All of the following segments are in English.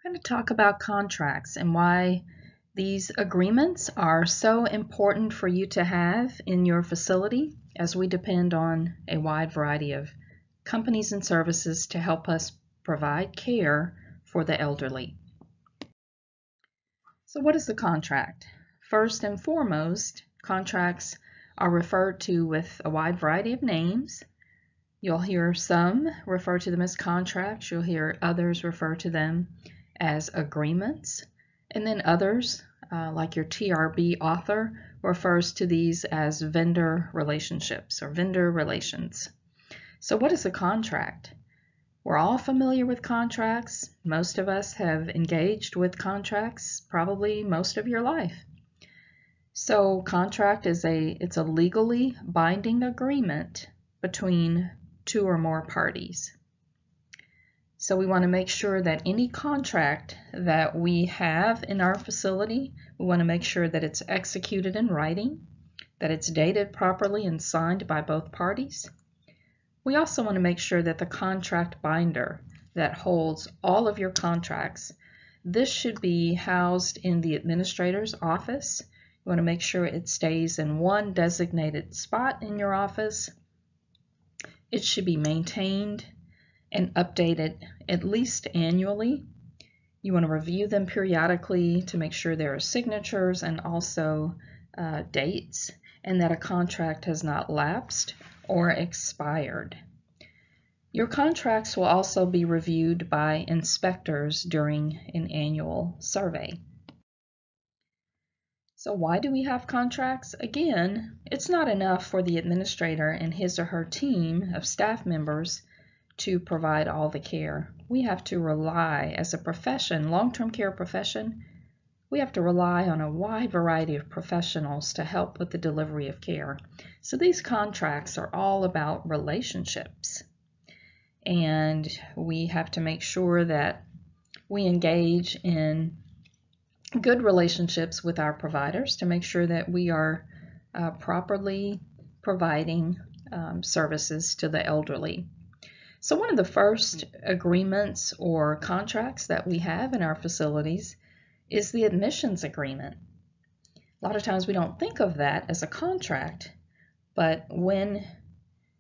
I'm going to talk about contracts and why these agreements are so important for you to have in your facility, as we depend on a wide variety of companies and services to help us provide care for the elderly. So what is the contract? First and foremost, contracts are referred to with a wide variety of names. You'll hear some refer to them as contracts. You'll hear others refer to them as agreements. And then others, like your TRB author, refers to these as vendor relationships or vendor relations. So what is a contract? We're all familiar with contracts. Most of us have engaged with contracts probably most of your life. So contract is it's a legally binding agreement between two or more parties. So we want to make sure that any contract that we have in our facility, we want to make sure that it's executed in writing, that it's dated properly and signed by both parties. We also want to make sure that the contract binder that holds all of your contracts, this should be housed in the administrator's office. You want to make sure it stays in one designated spot in your office. It should be maintained and updated at least annually. You want to review them periodically to make sure there are signatures and also dates, and that a contract has not lapsed or expired. Your contracts will also be reviewed by inspectors during an annual survey. So why do we have contracts? Again, it's not enough for the administrator and his or her team of staff members to provide all the care. We have to rely, as a profession, long-term care profession, we have to rely on a wide variety of professionals to help with the delivery of care. So these contracts are all about relationships. And we have to make sure that we engage in good relationships with our providers to make sure that we are properly providing services to the elderly. So one of the first agreements or contracts that we have in our facilities is the admissions agreement. A lot of times we don't think of that as a contract, but when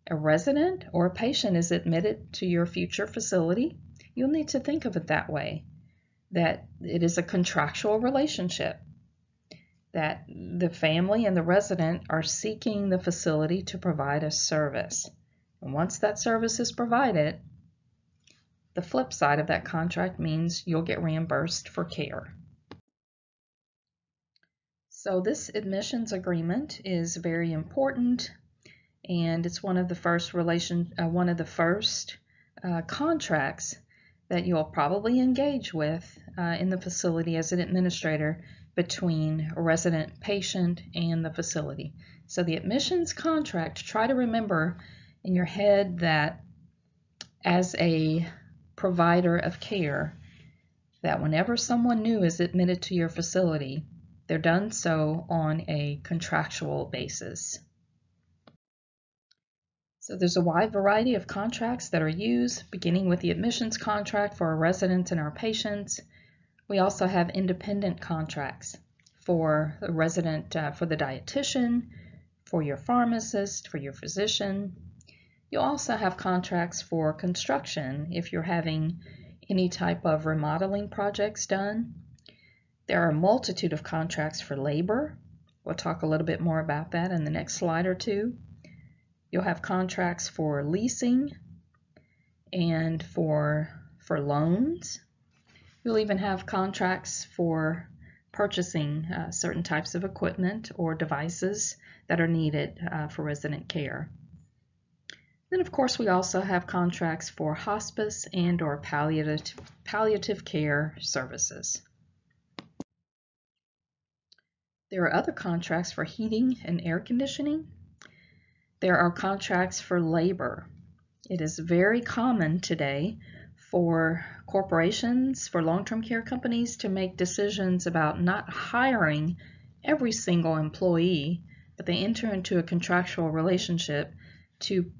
a resident or a patient is admitted to your future facility, you'll need to think of it that way, that it is a contractual relationship, that the family and the resident are seeking the facility to provide a service. And once that service is provided, the flip side of that contract means you'll get reimbursed for care. So this admissions agreement is very important, and it's one of the first contracts that you'll probably engage with in the facility as an administrator between a resident, patient, and the facility. So the admissions contract, try to remember in your head that as a provider of care, that whenever someone new is admitted to your facility, they're done so on a contractual basis. So there's a wide variety of contracts that are used, beginning with the admissions contract for our residents and our patients. We also have independent contracts for the resident, for the dietitian, for your pharmacist, for your physician. You'll also have contracts for construction if you're having any type of remodeling projects done. There are a multitude of contracts for labor. We'll talk a little bit more about that in the next slide or two. You'll have contracts for leasing and for loans. You'll even have contracts for purchasing certain types of equipment or devices that are needed for resident care. Then, of course, we also have contracts for hospice and or palliative care services. There are other contracts for heating and air conditioning. There are contracts for labor. It is very common today for corporations, for long-term care companies to make decisions about not hiring every single employee, but they enter into a contractual relationship to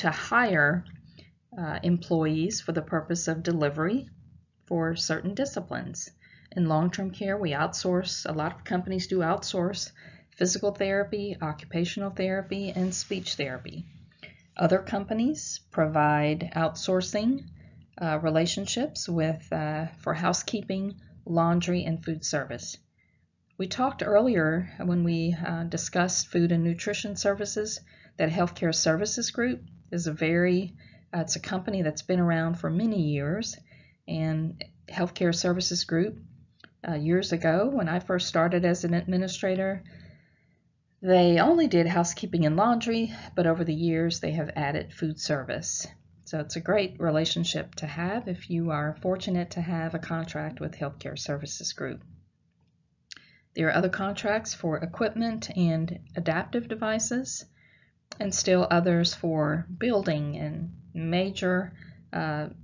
hire employees for the purpose of delivery for certain disciplines. In long-term care, we outsource, a lot of companies do outsource physical therapy, occupational therapy, and speech therapy. Other companies provide outsourcing relationships with for housekeeping, laundry, and food service. We talked earlier when we discussed food and nutrition services that Healthcare Services Group is it's a company that's been around for many years. And Healthcare Services Group, years ago when I first started as an administrator, they only did housekeeping and laundry, but over the years they have added food service. So it's a great relationship to have if you are fortunate to have a contract with Healthcare Services Group. There are other contracts for equipment and adaptive devices, and still others for building and major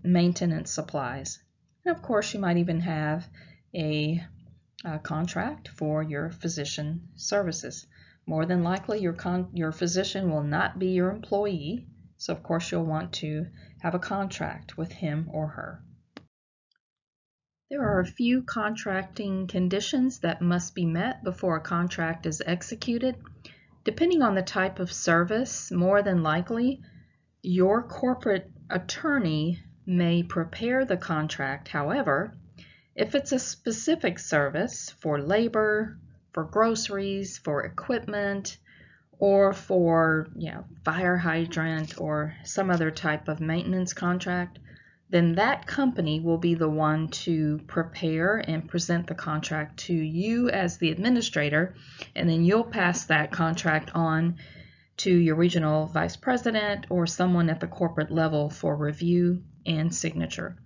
maintenance supplies. And of course, you might even have a contract for your physician services. More than likely, your physician will not be your employee, so of course you'll want to have a contract with him or her. There are a few contracting conditions that must be met before a contract is executed. Depending on the type of service, more than likely, your corporate attorney may prepare the contract. However, if it's a specific service for labor, for groceries, for equipment, or for fire hydrant or some other type of maintenance contract, then that company will be the one to prepare and present the contract to you as the administrator, and then you'll pass that contract on to your regional vice president or someone at the corporate level for review and signature.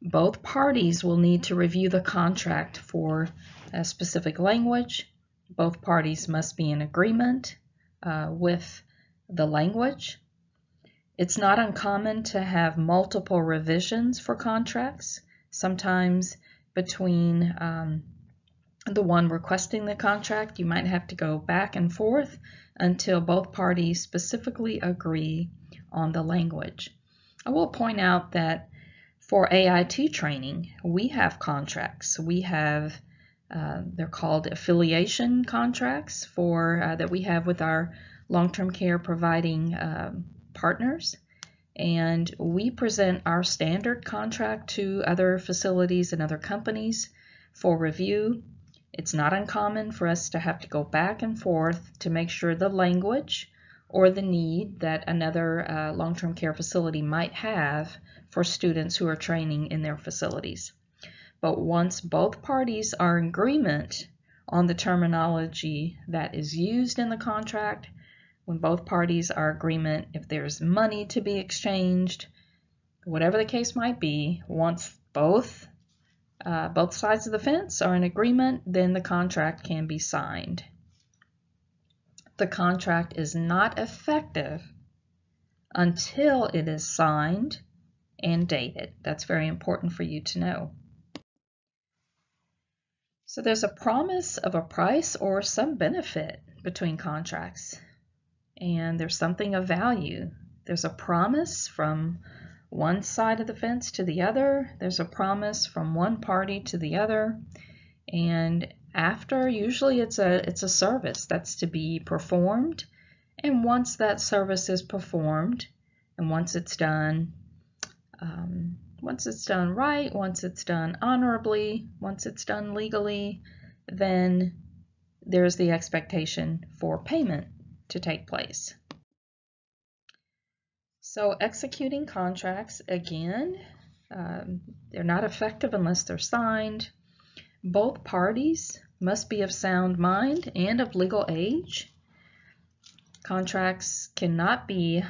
Both parties will need to review the contract for a specific language. Both parties must be in agreement with the language. It's not uncommon to have multiple revisions for contracts, sometimes between the one requesting the contract. You might have to go back and forth until both parties specifically agree on the language. I will point out that for AIT training, we have contracts. We have, they're called affiliation contracts that we have with our long-term care providing partners, and we present our standard contract to other facilities and other companies for review. It's not uncommon for us to have to go back and forth to make sure the language or the need that another long-term care facility might have for students who are training in their facilities. But once both parties are in agreement on the terminology that is used in the contract, when both parties are in agreement, if there's money to be exchanged, whatever the case might be, once both sides of the fence are in agreement, then the contract can be signed. The contract is not effective until it is signed and dated. That's very important for you to know. So there's a promise of a price or some benefit between contracts, and there's something of value. There's a promise from one side of the fence to the other. There's a promise from one party to the other, and after, usually it's a service that's to be performed, and once that service is performed, and once it's done right, once it's done honorably, once it's done legally, then there's the expectation for payment to take place. So executing contracts, again, they're not effective unless they're signed. Both parties must be of sound mind and of legal age. Contracts cannot be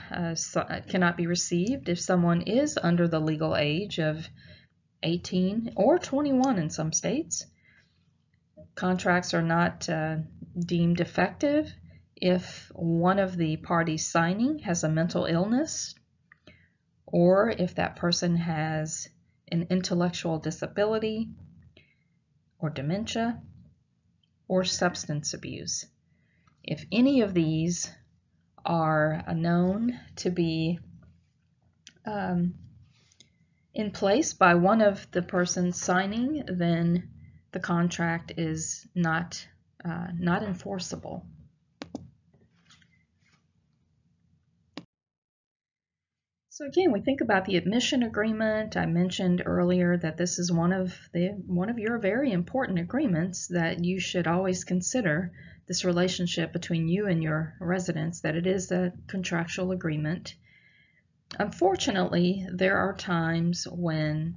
received if someone is under the legal age of 18 or 21 in some states. Contracts are not deemed effective if one of the parties signing has a mental illness, or if that person has an intellectual disability, or dementia, or substance abuse. If any of these are known to be in place by one of the persons signing, then the contract is not enforceable. So again, we think about the admission agreement. I mentioned earlier that this is one of your very important agreements that you should always consider, this relationship between you and your residents, that it is a contractual agreement. Unfortunately, there are times when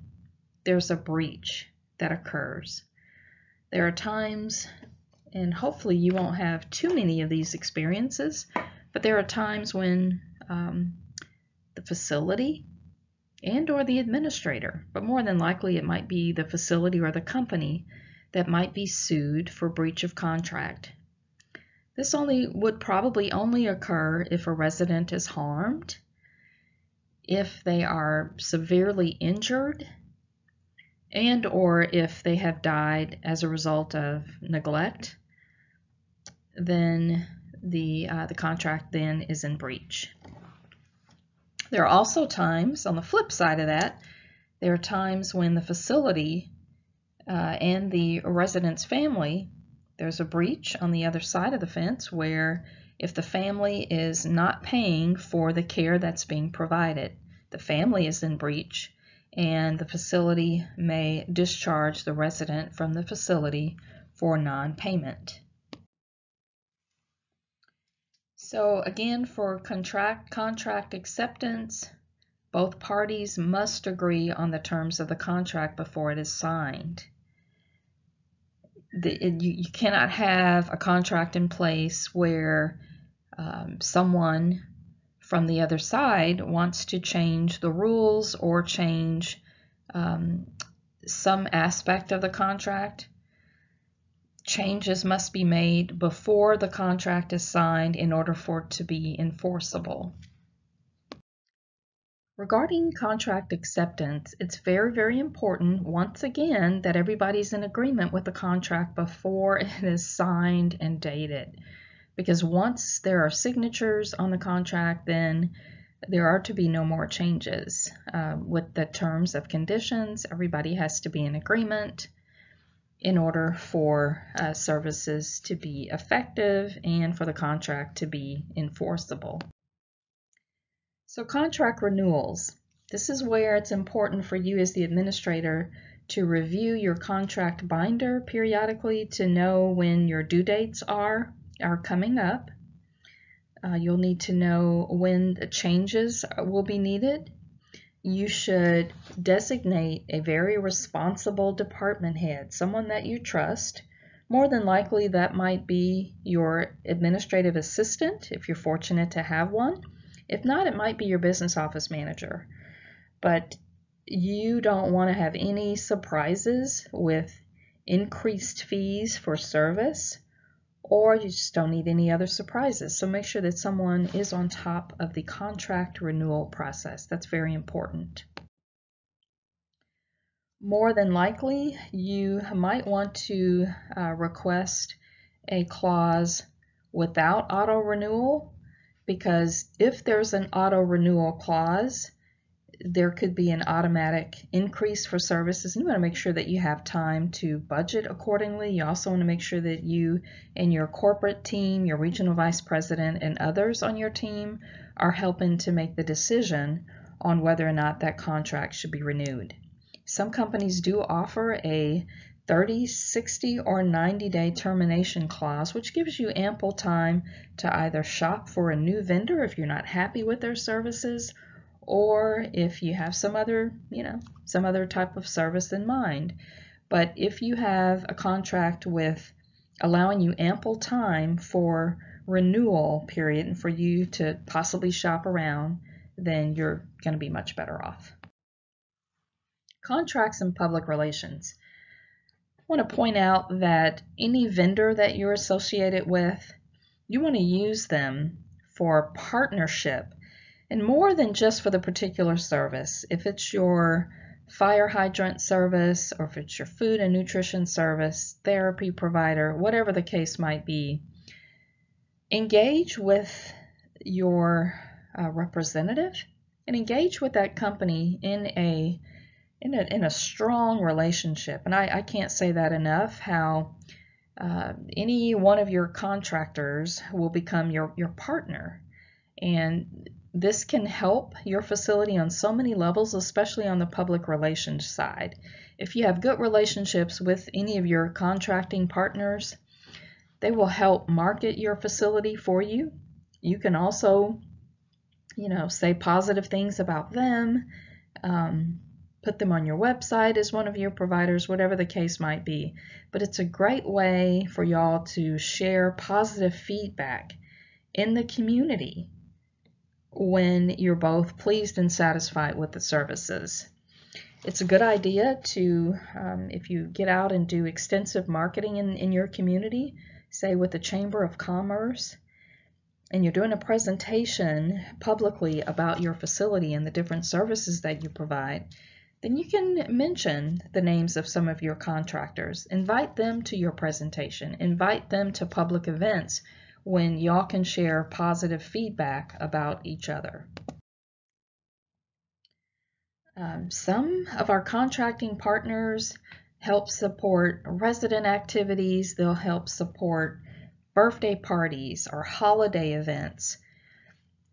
there's a breach that occurs. There are times, and hopefully you won't have too many of these experiences, but there are times when the facility and or the administrator, but more than likely it might be the facility or the company that might be sued for breach of contract. This would probably only occur if a resident is harmed, if they are severely injured, and or if they have died as a result of neglect. Then the contract then is in breach. There are also times, on the flip side of that, there are times when the facility and the resident's family, there's a breach on the other side of the fence where if the family is not paying for the care that's being provided, the family is in breach and the facility may discharge the resident from the facility for non-payment. So again, for contract acceptance, both parties must agree on the terms of the contract before it is signed. You cannot have a contract in place where someone from the other side wants to change the rules or change some aspect of the contract. Changes must be made before the contract is signed in order for it to be enforceable. Regarding contract acceptance, it's very, very important, once again, that everybody's in agreement with the contract before it is signed and dated. Because once there are signatures on the contract, then there are to be no more changes. With the terms of conditions, everybody has to be in agreement in order for services to be effective and for the contract to be enforceable. So contract renewals. This is where it's important for you as the administrator to review your contract binder periodically to know when your due dates are coming up. You'll need to know when the changes will be needed. You should designate a very responsible department head, someone that you trust. More than likely that might be your administrative assistant if you're fortunate to have one. If not, it might be your business office manager. But you don't want to have any surprises with increased fees for service, or you just don't need any other surprises. So make sure that someone is on top of the contract renewal process. That's very important. More than likely, you might want to request a clause without auto renewal, because if there's an auto renewal clause, there could be an automatic increase for services. And you want to make sure that you have time to budget accordingly. You also want to make sure that you and your corporate team, your regional vice president, and others on your team are helping to make the decision on whether or not that contract should be renewed. Some companies do offer a 30, 60, or 90-day termination clause, which gives you ample time to either shop for a new vendor if you're not happy with their services, or if you have some other type of service in mind. But if you have a contract with allowing you ample time for renewal period and for you to possibly shop around, then you're going to be much better off. Contracts and public relations. I want to point out that any vendor that you're associated with, you want to use them for partnership and more than just for the particular service. If it's your fire hydrant service, or if it's your food and nutrition service, therapy provider, whatever the case might be, engage with your representative and engage with that company in a in a strong relationship. And I can't say that enough, how any one of your contractors will become your partner. And this can help your facility on so many levels, especially on the public relations side. If you have good relationships with any of your contracting partners, they will help market your facility for you. You can also, say positive things about them, put them on your website as one of your providers, whatever the case might be. But it's a great way for y'all to share positive feedback in the community when you're both pleased and satisfied with the services. It's a good idea to, if you get out and do extensive marketing in your community, say with the Chamber of Commerce, and you're doing a presentation publicly about your facility and the different services that you provide, then you can mention the names of some of your contractors. Invite them to your presentation. Invite them to public events when y'all can share positive feedback about each other. Some of our contracting partners help support resident activities. They'll help support birthday parties or holiday events.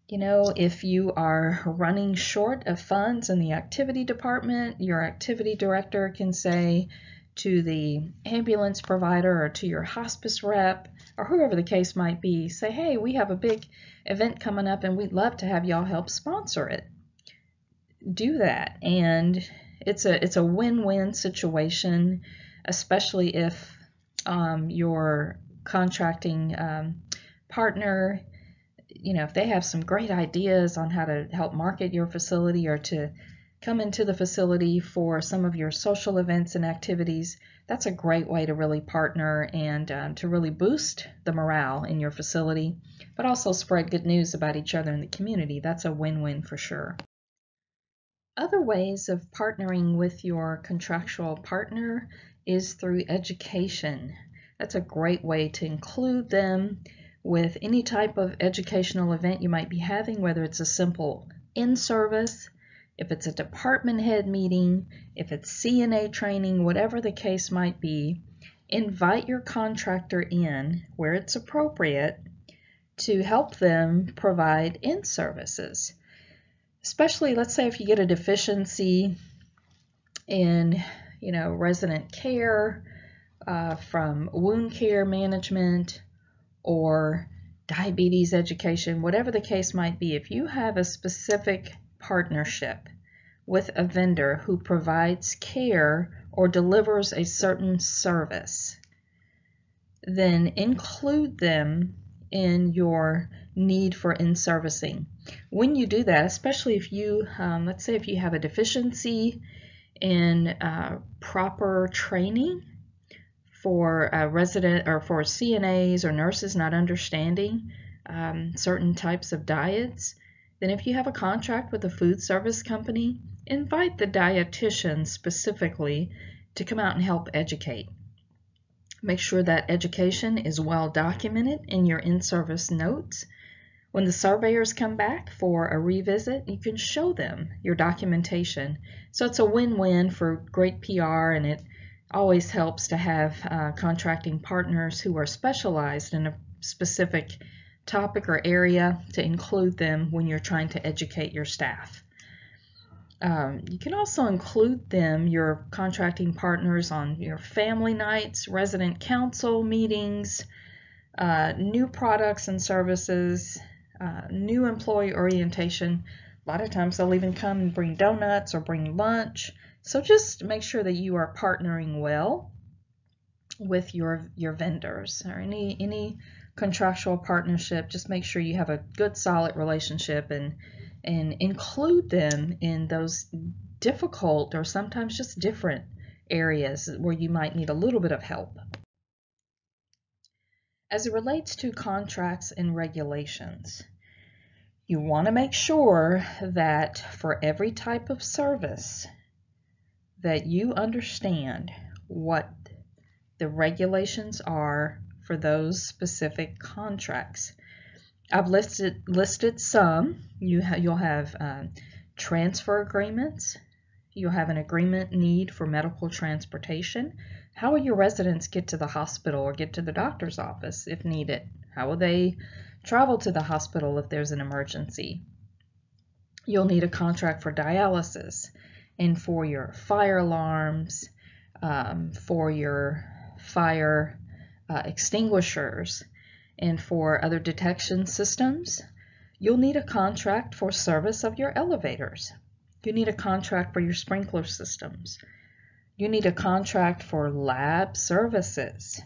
If you are running short of funds in the activity department, your activity director can say to the ambulance provider or to your hospice rep or whoever the case might be, say, hey, we have a big event coming up and we'd love to have y'all help sponsor it. Do that, and it's a win-win situation, especially if your contracting partner, if they have some great ideas on how to help market your facility or to come into the facility for some of your social events and activities. That's a great way to really partner and to really boost the morale in your facility, but also spread good news about each other in the community. That's a win-win for sure. Other ways of partnering with your contractual partner is through education. That's a great way to include them with any type of educational event you might be having, whether it's a simple in-service, if it's a department head meeting, if it's CNA training, whatever the case might be. Invite your contractor in where it's appropriate to help them provide in-services. Especially, let's say if you get a deficiency in, resident care, from wound care management or diabetes education, whatever the case might be, if you have a specific partnership with a vendor who provides care or delivers a certain service, then include them in your need for in-servicing. When you do that, especially if you, let's say if you have a deficiency in proper training for a resident or for CNAs or nurses not understanding certain types of diets, then if you have a contract with a food service company, invite the dietitian specifically to come out and help educate. Make sure that education is well documented in your in-service notes. When the surveyors come back for a revisit, you can show them your documentation. So it's a win-win for great PR, and it always helps to have contracting partners who are specialized in a specific topic or area to include them when you're trying to educate your staff. You can also include them, your contracting partners, on your family nights, resident council meetings, new products and services, new employee orientation. A lot of times they'll even come and bring donuts or bring lunch. So just make sure that you are partnering well with your vendors or any contractual partnership. Just make sure you have a good, solid relationship and include them in those difficult or sometimes just different areas where you might need a little bit of help. As it relates to contracts and regulations, you want to make sure that for every type of service that you understand what the regulations are for those specific contracts. I've listed some. You'll have transfer agreements. You'll have an agreement need for medical transportation. How will your residents get to the hospital or get to the doctor's office if needed? How will they travel to the hospital if there's an emergency? You'll need a contract for dialysis and for your fire alarms, for your fire extinguishers, and for other detection systems. You'll need a contract for service of your elevators. You need a contract for your sprinkler systems. You need a contract for lab services.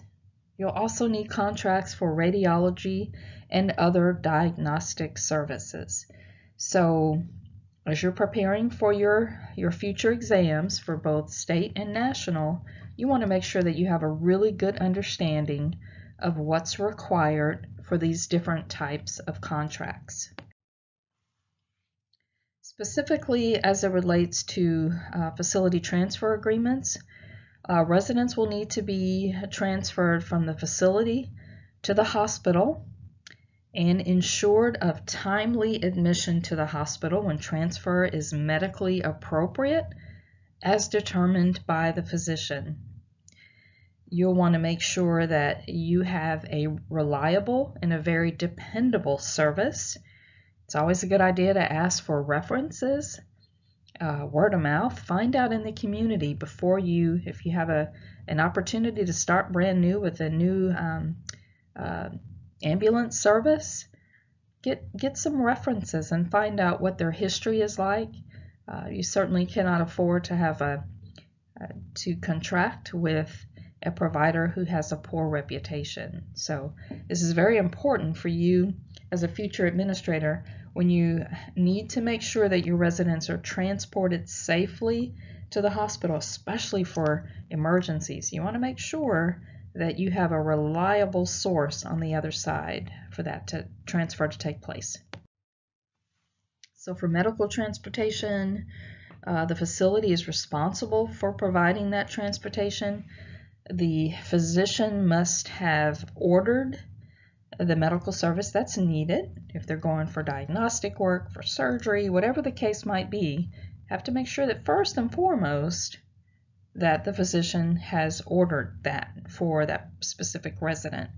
You'll also need contracts for radiology and other diagnostic services. So as you're preparing for your future exams for both state and national, you want to make sure that you have a really good understanding of what's required for these different types of contracts. Specifically as it relates to facility transfer agreements, residents will need to be transferred from the facility to the hospital and ensured of timely admission to the hospital when transfer is medically appropriate as determined by the physician. You'll want to make sure that you have a reliable and a very dependable service. It's always a good idea to ask for references, word of mouth. Find out in the community before you, if you have an opportunity to start brand new with a new ambulance service, get some references and find out what their history is like. You certainly cannot afford to have to contract with a provider who has a poor reputation. So this is very important for you as a future administrator when you need to make sure that your residents are transported safely to the hospital, especially for emergencies. You want to make sure that you have a reliable source on the other side for that transfer to take place. So for medical transportation, the facility is responsible for providing that transportation. The physician must have ordered the medical service that's needed. If they're going for diagnostic work, for surgery, whatever the case might be, have to make sure that first and foremost that the physician has ordered that for that specific resident.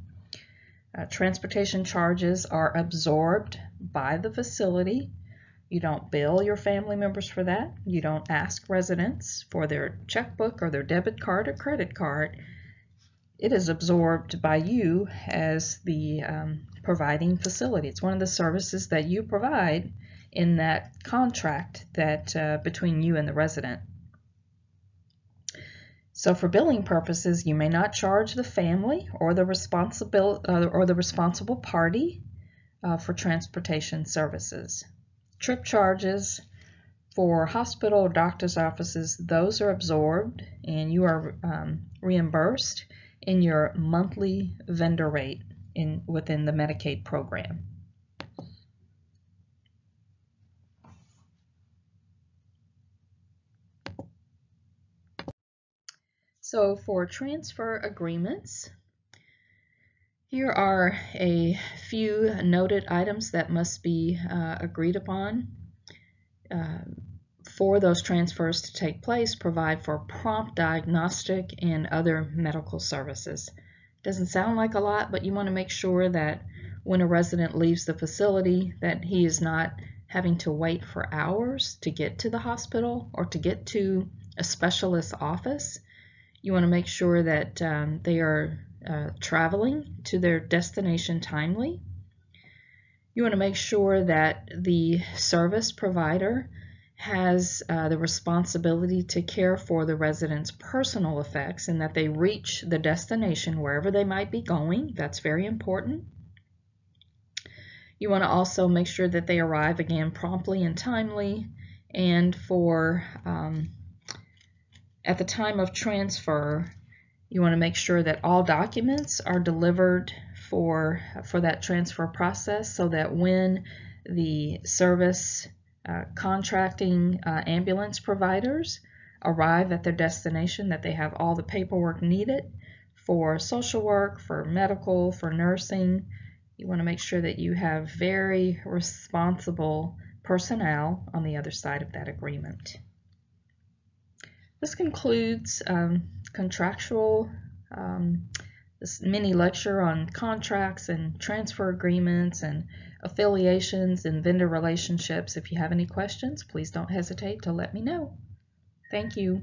Transportation charges are absorbed by the facility. You don't bill your family members for that. You don't ask residents for their checkbook or their debit card or credit card. It is absorbed by you as the providing facility. It's one of the services that you provide in that contract that between you and the resident. So for billing purposes, you may not charge the family or the responsible party for transportation services. Trip charges for hospital or doctor's offices, those are absorbed and you are reimbursed in your monthly vendor rate within the Medicaid program. So for transfer agreements, here are a few noted items that must be agreed upon. For those transfers to take place, provide for prompt diagnostic and other medical services. Doesn't sound like a lot, but you want to make sure that when a resident leaves the facility that he is not having to wait for hours to get to the hospital or to get to a specialist's office. You want to make sure that they are traveling to their destination timely. You want to make sure that the service provider has the responsibility to care for the residents' personal effects and that they reach the destination wherever they might be going. That's very important. You want to also make sure that they arrive again promptly and timely, and for at the time of transfer, you want to make sure that all documents are delivered for that transfer process so that when the service contracting ambulance providers arrive at their destination, that they have all the paperwork needed for social work, for medical, for nursing. You want to make sure that you have very responsible personnel on the other side of that agreement. This concludes contractual, this mini lecture on contracts and transfer agreements and affiliations and vendor relationships. If you have any questions, please don't hesitate to let me know. Thank you.